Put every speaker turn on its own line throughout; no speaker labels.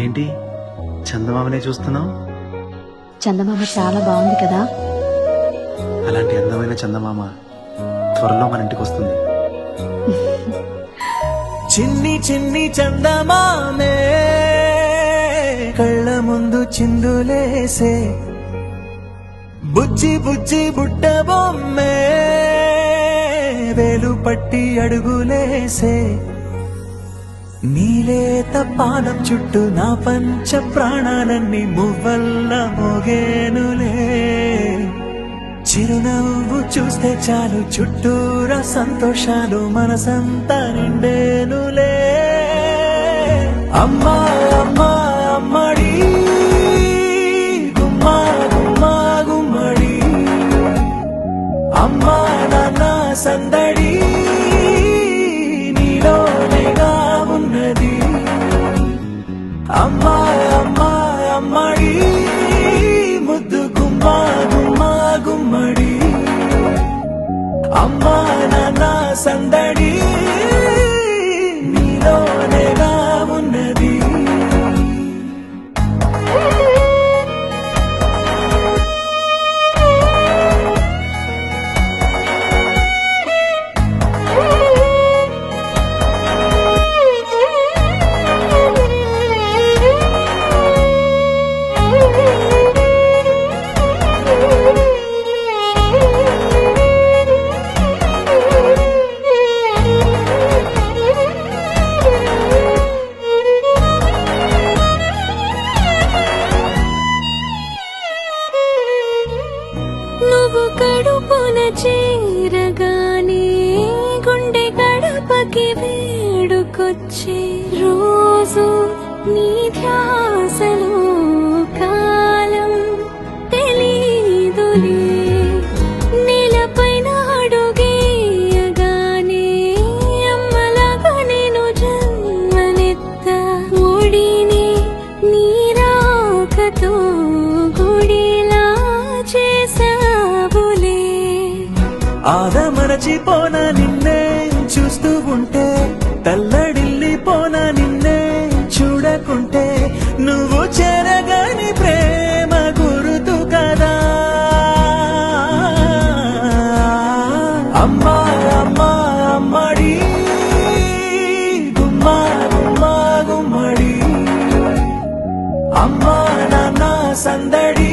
ఏంటి చందమామనే చూస్తున్నావు?
చందమామ చాలా బాగుంది కదా.
అలాంటి అందమైన చందమామ త్వరలో మన ఇంటికి వస్తుంది.
చిన్ని చిన్ని చందమామే కళ్ళ ముందు చిందులేసే, బుజ్జి బుజ్జి బుట్ట బొమ్మే వేలు పట్టి అడుగులేసే, నీలేత పానం చుట్టూ నా పంచ ప్రాణాలన్నీ మువ్వల్ల మోగేనులే, చిరునవ్వు చూస్తే చాలు చుట్టూరా సంతోషాలు మనసంతా నిండేనులే. అమ్మా అమ్మా అమ్మడి గుమ్మా గుమ్మా గుమ్మడి, అమ్మా నాన్న సందడి నీలోనేగా ఉన్నది. అమ్మా అమ్మా అమ్మడి ముద్దు గుమ్మా గుమ్మా గుమ్మడి, అమ్మా నాన్న సందడి నీలోనేగా ఉన్నది.
నువ్వు కడుపున చేరగానే గుండె గడపకి వేడుకొచ్చే రోజు నీ ధ్యాసలో కాలం తెలీదులే. నేలపైన అడుగేయగానే అమ్మలాగా నేను జన్మనెత్త, ఒడిని నీ రాకతో గుడిలా చేసావులే.
ఆదమరచిపోన నిన్నే చూస్తూ ఉంటే, తల్లడిల్లిపోన నిన్నే చూడకుంటే, నువ్వు చెరగని ప్రేమ గురుతు కదా. అమ్మా అమ్మా అమ్మడి గుమ్మా గుమ్మా గుమ్మడి, అమ్మా నాన్న సందడి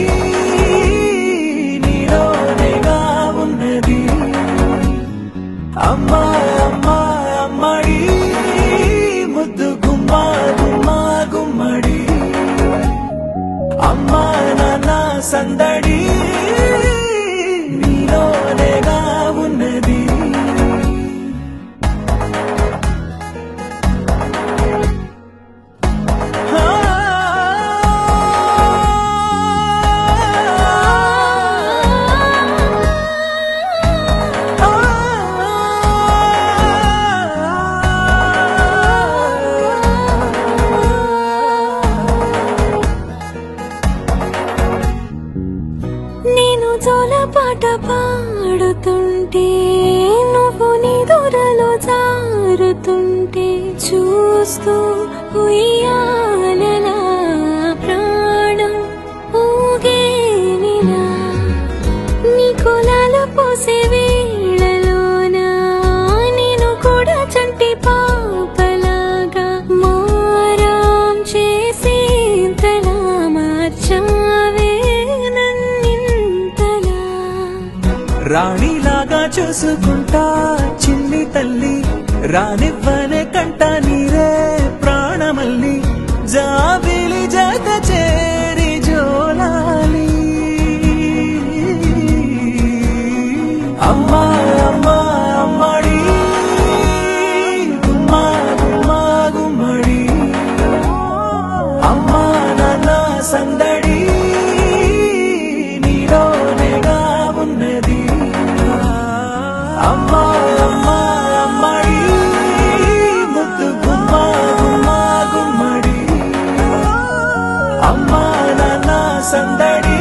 నీలోనేగా ఉన్నది. అమ్మా అమ్మా అమ్మడి ముద్దు గుమ్మా గుమ్మా గుమ్మడి, అమ్మా నాన్న సందడి నీలోనేగా ఉన్నది.
నేను జోలపాట పాడుతుంటే, నువ్వు నీ దూరలో జారుతుంటే, చూస్తూ ఉయ్యాలలా ప్రాణం ఊగేనిలా. నీ కులాలు పోసే వేళలోన నేను కూడా చంటి పాపలాగా మారాం చేసేంతలా మార్చావే నన్నింతలా.
రాణిలాగా చూసుకుంటా చిన్ని తల్లి, రానివ్వనే కంట నీరే ప్రాణమల్లి, జాబిలి జత చేరి జోలాలి. అమ్మా అమ్మా అమ్మడి గుమ్మా గుమ్మా గుమ్మడి, అమ్మా నాన్న సందడి నీలోనేగా ఉన్నది. అమ్మా అమ్మా అమ్మడి ముద్దు గుమ్మా గుమ్మా గుమ్మడి, అమ్మా నాన్న సందడి